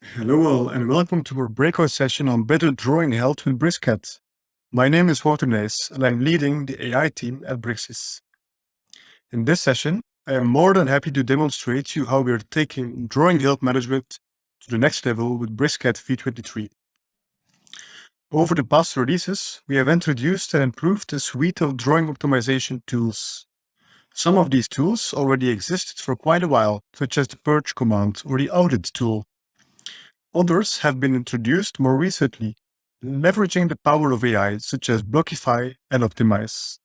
Hello all, and welcome to our breakout session on better drawing held with BricsCAD. My name is Wouter Nijs, and I'm leading the AI team at Bricsys. In this session, I am more than happy to demonstrate to you how we are taking drawing held management to the next level with BricsCAD v23. Over the past releases, we have introduced and improved a suite of drawing optimization tools. Some of these tools already existed for quite a while, such as the purge command or the audit tool. Others have been introduced more recently, leveraging the power of AI, such as Blockify and Optimize.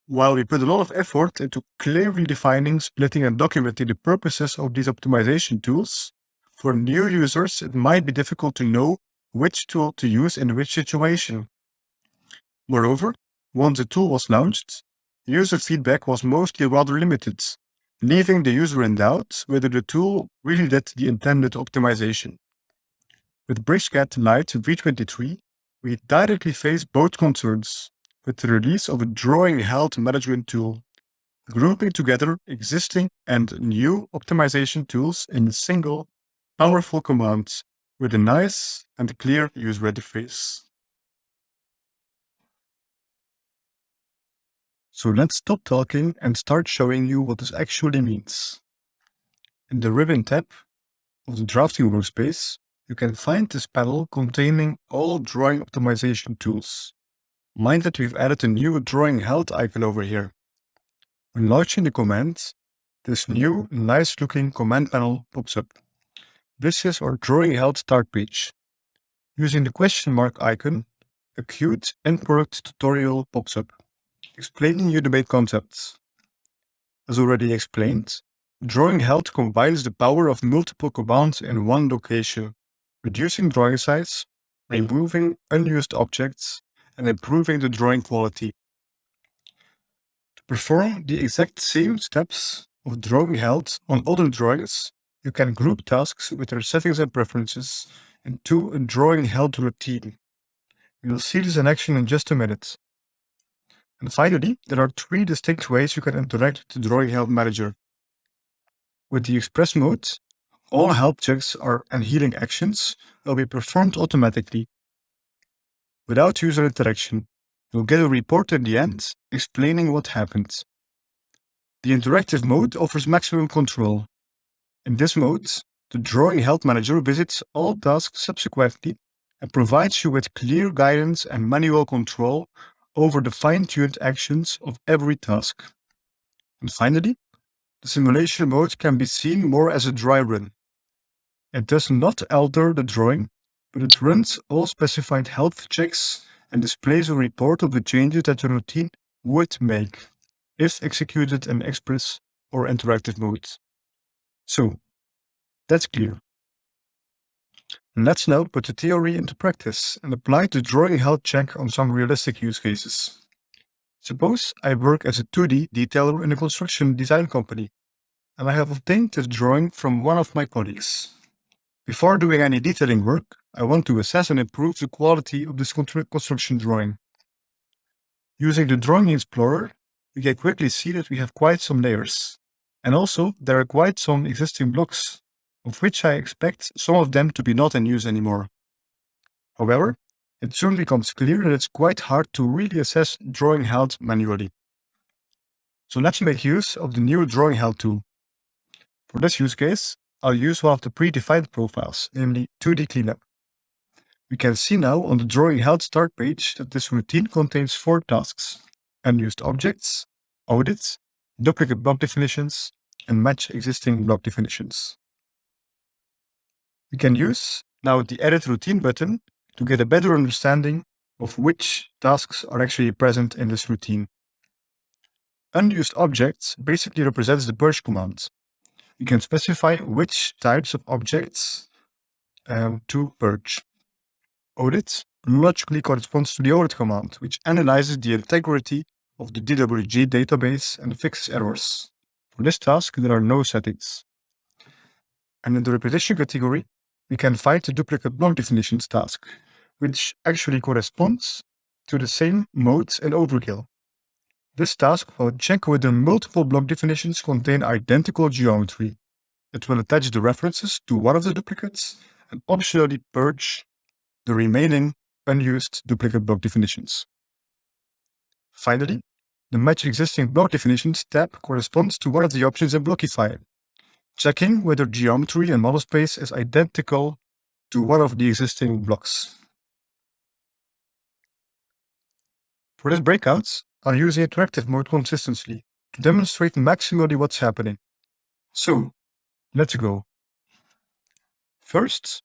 While we put a lot of effort into clearly defining, splitting, and documenting the purposes of these optimization tools, for new users it might be difficult to know which tool to use in which situation. Moreover, once the tool was launched, user feedback was mostly rather limited, leaving the user in doubt whether the tool really did the intended optimization. With BricsCAD Lite v23, we directly face both concerns with the release of a drawing held management tool, grouping together existing and new optimization tools in a single, powerful command with a nice and clear user interface. So let's stop talking and start showing you what this actually means. In the ribbon tab of the drafting workspace, you can find this panel containing all drawing optimization tools. Mind that we've added a new drawing held icon over here. When launching the command, this new nice looking command panel pops up. This is our drawing held start page. Using the question mark icon, a cute end product tutorial pops up, explaining you the main concepts. As already explained, drawing held combines the power of multiple commands in one location, reducing drawing size, removing unused objects, and improving the drawing quality. To perform the exact same steps of drawing held on other drawings, you can group tasks with their settings and preferences into a drawing held routine. We will see this in action in just a minute. And finally, there are three distinct ways you can interact with the drawing held manager. With the express mode, all health checks and healing actions will be performed automatically. Without user interaction, you'll get a report at the end explaining what happened. The interactive mode offers maximum control. In this mode, the drawing held manager visits all tasks subsequently and provides you with clear guidance and manual control over the fine-tuned actions of every task. And finally, the simulation mode can be seen more as a dry run. It does not alter the drawing, but it runs all specified health checks and displays a report of the changes that the routine would make, if executed in express or interactive mode. So, that's clear. Let's now put the theory into practice and apply the drawing held check on some realistic use cases. Suppose I work as a 2D detailer in a construction design company, and I have obtained this drawing from one of my colleagues. Before doing any detailing work, I want to assess and improve the quality of this construction drawing. Using the Drawing Explorer, we can quickly see that we have quite some layers, and also there are quite some existing blocks, of which I expect some of them to be not in use anymore. However, it soon becomes clear that it's quite hard to really assess drawing held manually. So let's make use of the new drawing held tool. For this use case, I'll use one of the predefined profiles, namely 2D Cleanup. We can see now on the drawing held start page that this routine contains 4 tasks: unused objects, audits, duplicate block definitions, and match existing block definitions. We can use now the Edit Routine button to get a better understanding of which tasks are actually present in this routine. Unused objects basically represents the purge command. We can specify which types of objects to purge. Audit logically corresponds to the audit command, which analyzes the integrity of the DWG database and fixes errors. For this task, there are no settings. And in the repetition category, we can find the duplicate block definitions task, which actually corresponds to the same modes in Overkill. This task will check whether multiple block definitions contain identical geometry. it will attach the references to one of the duplicates and optionally purge the remaining unused duplicate block definitions. Finally, the Match Existing Block Definitions tab corresponds to one of the options in Blockify, checking whether geometry and model space is identical to one of the existing blocks. For this breakout, I'll use the interactive mode consistently to demonstrate maximally what's happening. So, let's go. First,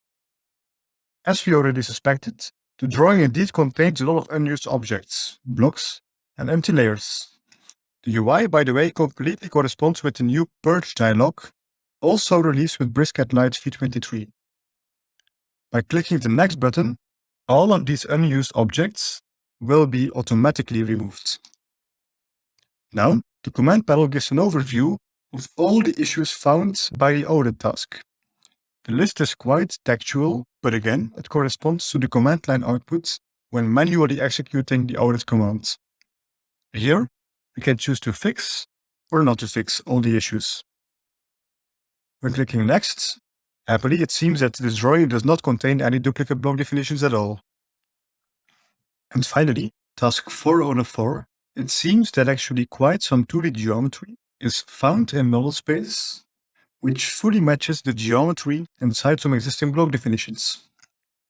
as we already suspected, the drawing indeed contains a lot of unused objects, blocks, and empty layers. The UI, by the way, completely corresponds with the new Purge dialog, also released with BricsCAD Lite v23. By clicking the next button, all of these unused objects will be automatically removed. Now, the command panel gives an overview of all the issues found by the audit task. The list is quite textual, but again, it corresponds to the command line output when manually executing the audit command. Here, we can choose to fix or not to fix all the issues. When clicking Next, happily it seems that this drawing does not contain any duplicate block definitions at all. And finally, task 4 out of 4, it seems that actually quite some 2D geometry is found in model space, which fully matches the geometry inside some existing block definitions.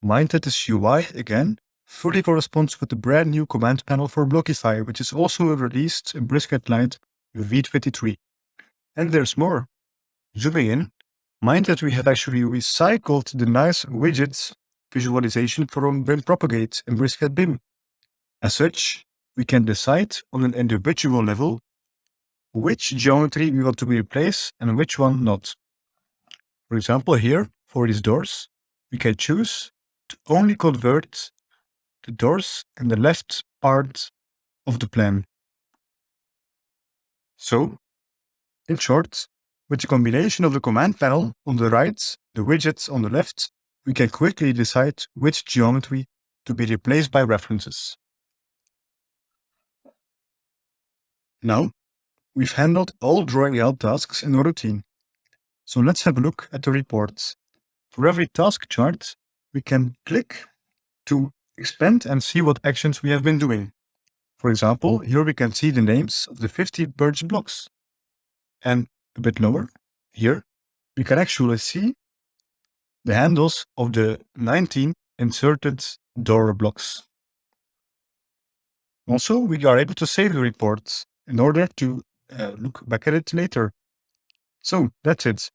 Mind that this UI, again, fully corresponds with the brand new command panel for Blockify, which is also released in BricsCAD Lite v23. And there's more. Zooming in, mind that we have actually recycled the nice widgets visualization from BIM Propagate in BricsCAD BIM. As such, we can decide on an individual level which geometry we want to replace and which one not. For example, here, for these doors, we can choose to only convert the doors in the left part of the plan. So, in short, with the combination of the command panel on the right, the widgets on the left, we can quickly decide which geometry to be replaced by references. Now, we've handled all drawing help tasks in the routine. So let's have a look at the reports. For every task chart, we can click to expand and see what actions we have been doing. For example, here we can see the names of the 50 purged blocks. And a bit lower, here, we can actually see the handles of the 19 inserted door blocks. Also, we are able to save the report in order to look back at it later. So, that's it.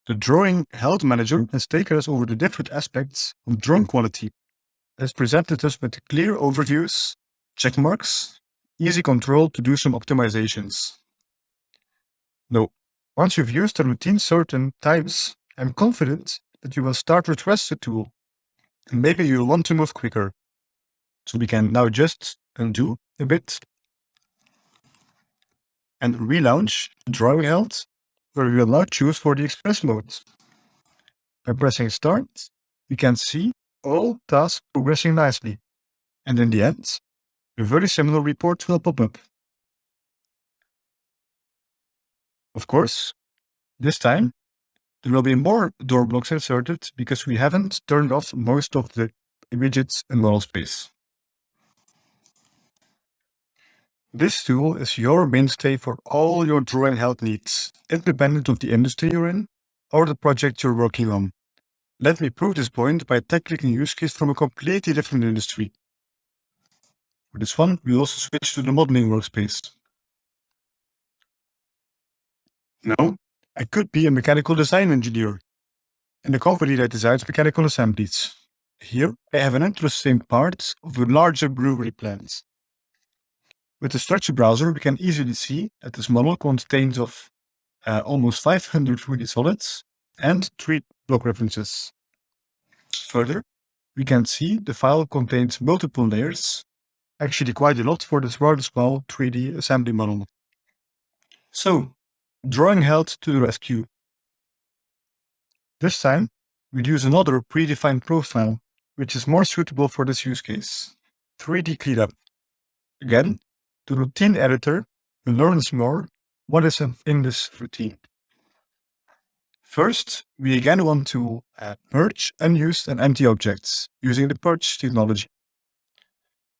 The Drawing Health Manager has taken us over the different aspects of drawing quality. It has presented us with clear overviews, check marks, easy control to do some optimizations. Now, once you've used the routine certain times, I'm confident that you will start to trust the tool. And maybe you'll want to move quicker. So we can now just undo a bit and relaunch Drawing Health, where we will now choose for the express mode. By pressing Start, we can see all tasks progressing nicely. And in the end, a very similar report will pop up. Of course, this time, there will be more door blocks inserted because we haven't turned off most of the widgets in model space. This tool is your mainstay for all your drawing help needs, independent of the industry you're in or the project you're working on. Let me prove this point by tackling a use case from a completely different industry. For this one, we also switch to the modeling workspace. Now, I could be a mechanical design engineer in a company that designs mechanical assemblies. Here, I have an interesting part of a larger brewery plant. With the structure browser, we can easily see that this model contains of almost 500 3D solids and 3 block references. Further, we can see the file contains multiple layers, actually quite a lot for this rather small 3D assembly model. So, Drawing Health to the rescue. This time, we'll use another predefined profile, which is more suitable for this use case, 3D Cleanup. Again, the routine editor will learn us more what is in this routine. First, we again want to purge unused and empty objects using the purge technology.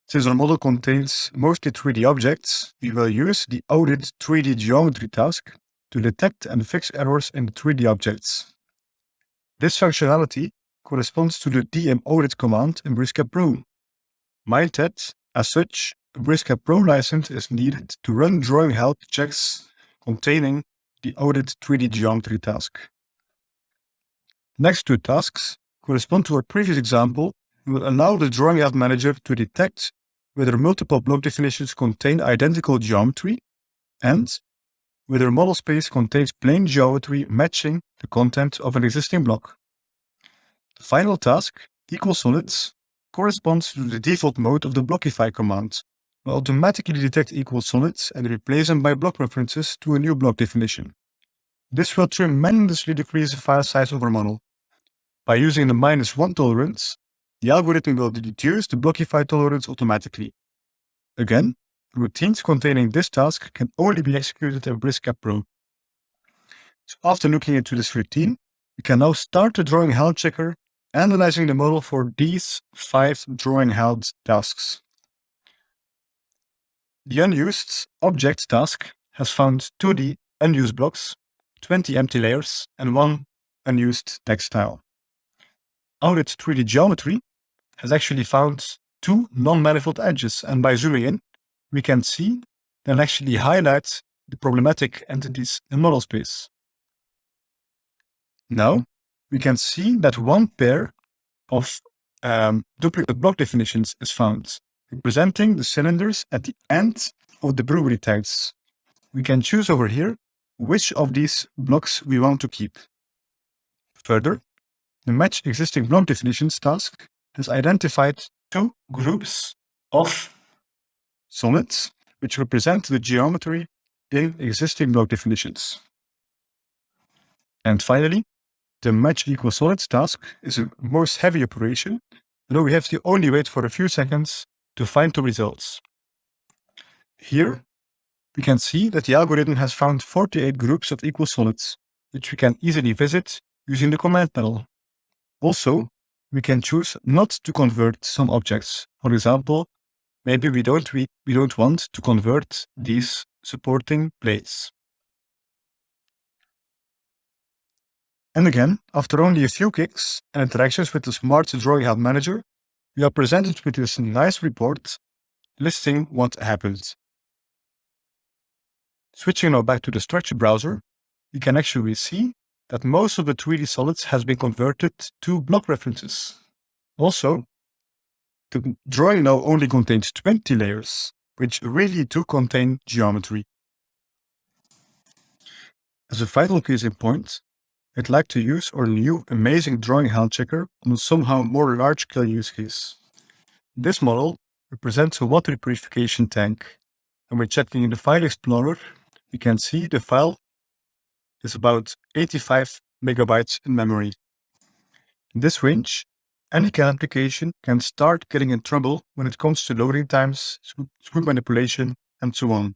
Since our model contains mostly 3D objects, we will use the audit 3D geometry task to detect and fix errors in the 3D objects. This functionality corresponds to the DM audit command in BricsCAD Pro. Mind that, as such, a BricsCAD Pro license is needed to run drawing health checks containing the audit 3D geometry task. Next two tasks correspond to our previous example and will allow the drawing health manager to detect whether multiple block definitions contain identical geometry and whether model space contains plane geometry matching the content of an existing block. The final task, equal solids, corresponds to the default mode of the blockify command, will automatically detect equal solids and replace them by block references to a new block definition. This will tremendously decrease the file size of our model. By using the -1 tolerance, the algorithm will deduce the blockify tolerance automatically. Again, routines containing this task can only be executed in BricsCAD Pro. So after looking into this routine, we can now start the drawing health checker, analyzing the model for these 5 drawing health tasks. The unused object task has found 2D unused blocks, 20 empty layers, and 1 unused textile. Audit 3D geometry has actually found 2 non-manifold edges, and by zooming in, we can see that actually highlights the problematic entities in model space. Now, we can see that one pair of duplicate block definitions is found, representing the cylinders at the end of the brewery tanks. We can choose over here which of these blocks we want to keep. Further, the match existing block definitions task has identified 2 groups of solids which represent the geometry in existing block definitions. And finally, the match equal solids task is a most heavy operation, though we have to only wait for a few seconds to find the results. Here, we can see that the algorithm has found 48 groups of equal solids, which we can easily visit using the command panel. Also, we can choose not to convert some objects. For example, maybe we don't want to convert these supporting plates. And again, after only a few clicks and interactions with the smart drawing health manager, we are presented with this nice report listing what happened. Switching now back to the structure browser, we can actually see that most of the 3D solids has been converted to block references. Also, the drawing now only contains 20 layers, which really do contain geometry. As a final case in point, I'd like to use our new amazing drawing health checker on a somehow more large-scale use case. This model represents a water purification tank, and when checking in the file explorer, we can see the file is about 85 megabytes in memory. In this range, any CAD application can start getting in trouble when it comes to loading times, screw manipulation, and so on.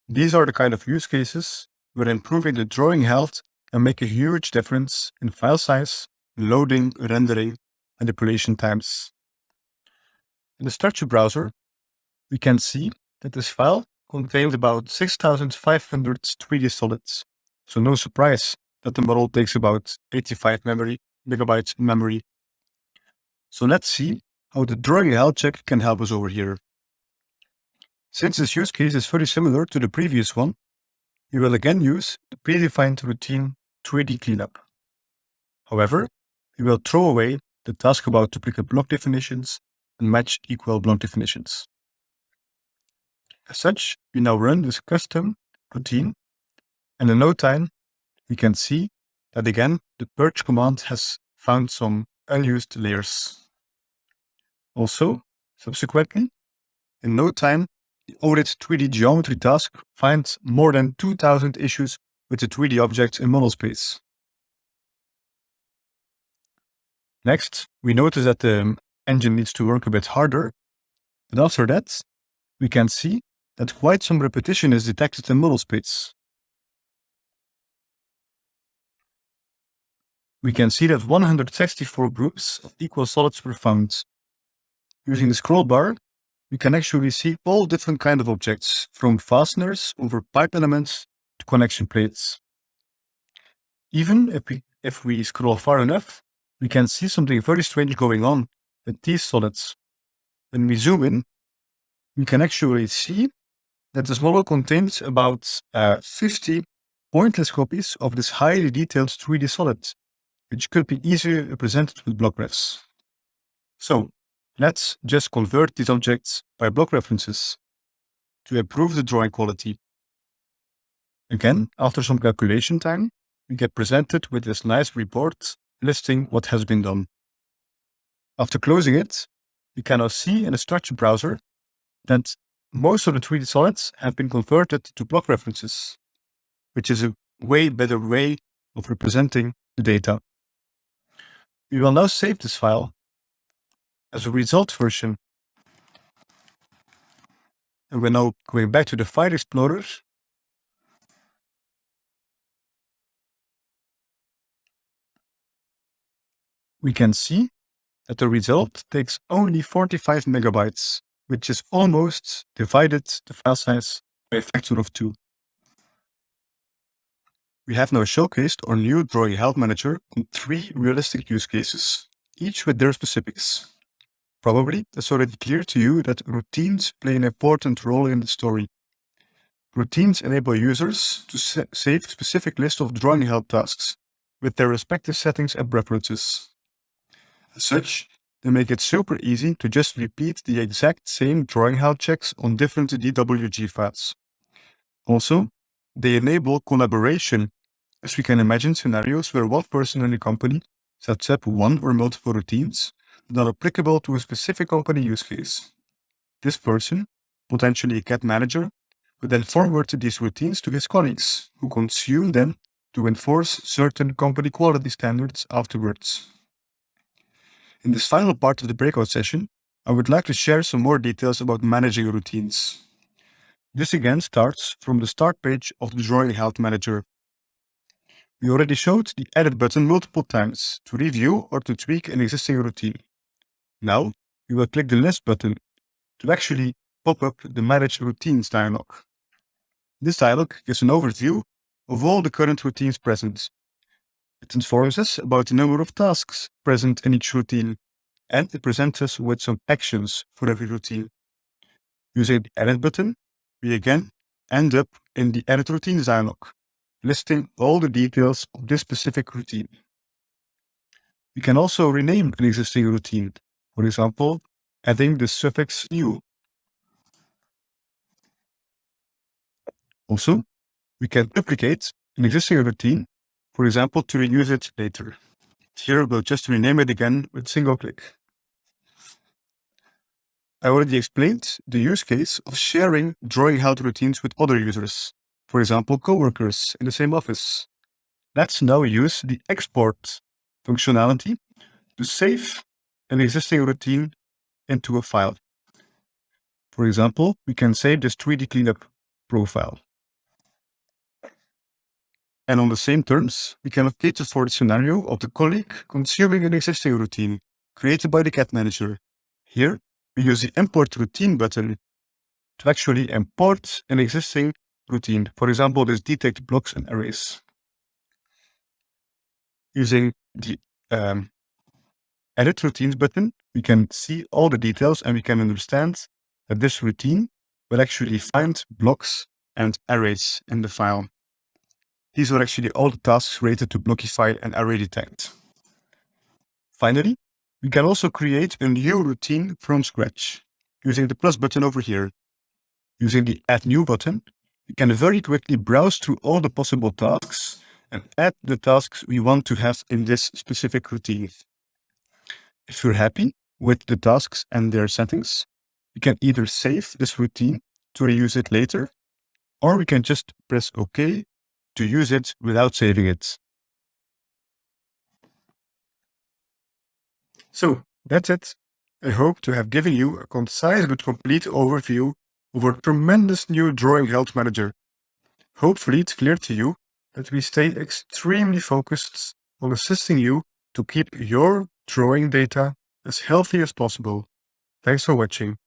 These are the kind of use cases where improving the drawing health can make a huge difference in file size, loading, rendering, manipulation times. In the structure browser, we can see that this file contains about 6,500 3D solids. So no surprise that the model takes about 85 megabytes in memory. So let's see how the drawing health check can help us over here. Since this use case is very similar to the previous one, we will again use the predefined routine 3D cleanup. However, we will throw away the task about duplicate block definitions and match equal block definitions. As such, we now run this custom routine, and in no time, we can see that again, the purge command has found some unused layers. Also, subsequently, in no time, the audit 3D geometry task finds more than 2,000 issues with the 3D objects in model space. Next, we notice that the engine needs to work a bit harder, but after that, we can see that quite some repetition is detected in model space. we can see that 164 groups of equal solids were found. Using the scroll bar, we can actually see all different kinds of objects, from fasteners over pipe elements to connection plates. Even if we scroll far enough, we can see something very strange going on with these solids. When we zoom in, we can actually see that this model contains about 50 pointless copies of this highly detailed 3D solid, which could be easily represented with block refs. So let's just convert these objects by block references to improve the drawing quality. Again, after some calculation time, we get presented with this nice report listing what has been done. After closing it, we can now see in the structure browser that most of the 3D solids have been converted to block references, which is a way better way of representing the data. We will now save this file as a result version. And we're now going back to the File Explorer. We can see that the result takes only 45 megabytes, which is almost divided the file size by a factor of 2. We have now showcased our new Drawing Help Manager on 3 realistic use cases, each with their specifics. Probably it's already clear to you that routines play an important role in the story. Routines enable users to save a specific list of drawing help tasks with their respective settings and preferences. As such, they make it super easy to just repeat the exact same drawing help checks on different DWG files. Also, they enable collaboration, as we can imagine scenarios where one person in a company sets up one or multiple routines that are applicable to a specific company use case. This person, potentially a CAD manager, would then forward these routines to his colleagues, who consume them to enforce certain company quality standards afterwards. In this final part of the breakout session, I would like to share some more details about managing routines. This again starts from the start page of the Drawing Help Manager. We already showed the Edit button multiple times to review or to tweak an existing routine. Now, we will click the List button to actually pop up the Manage Routines dialog. This dialog gives an overview of all the current routines present. It informs us about the number of tasks present in each routine, and it presents us with some actions for every routine. Using the Edit button, we again end up in the Edit Routines dialog, listing all the details of this specific routine. We can also rename an existing routine, for example, adding the suffix new. Also, we can duplicate an existing routine, for example, to reuse it later. Here we'll just rename it again with a single click. I already explained the use case of sharing drawing help routines with other users, for example, coworkers in the same office. Let's now use the export functionality to save an existing routine into a file. For example, we can save this 3D cleanup profile. And on the same terms, we can update it for the scenario of the colleague consuming an existing routine created by the CAD manager. Here, we use the Import Routine button to actually import an existing routine. For example, this detect blocks and arrays. Using the Edit Routines button, we can see all the details and we can understand that this routine will actually find blocks and arrays in the file. These are actually all the tasks related to Blockify and Array Detect. Finally, we can also create a new routine from scratch using the plus button over here. Using the Add New button, we can very quickly browse through all the possible tasks and add the tasks we want to have in this specific routine. If you're happy with the tasks and their settings, we can either save this routine to reuse it later, or we can just press OK to use it without saving it. So that's it. I hope to have given you a concise but complete overview of our tremendous new Drawing Help Manager. Hopefully it's clear to you that we stay extremely focused on assisting you to keep your drawing data as healthy as possible. Thanks for watching.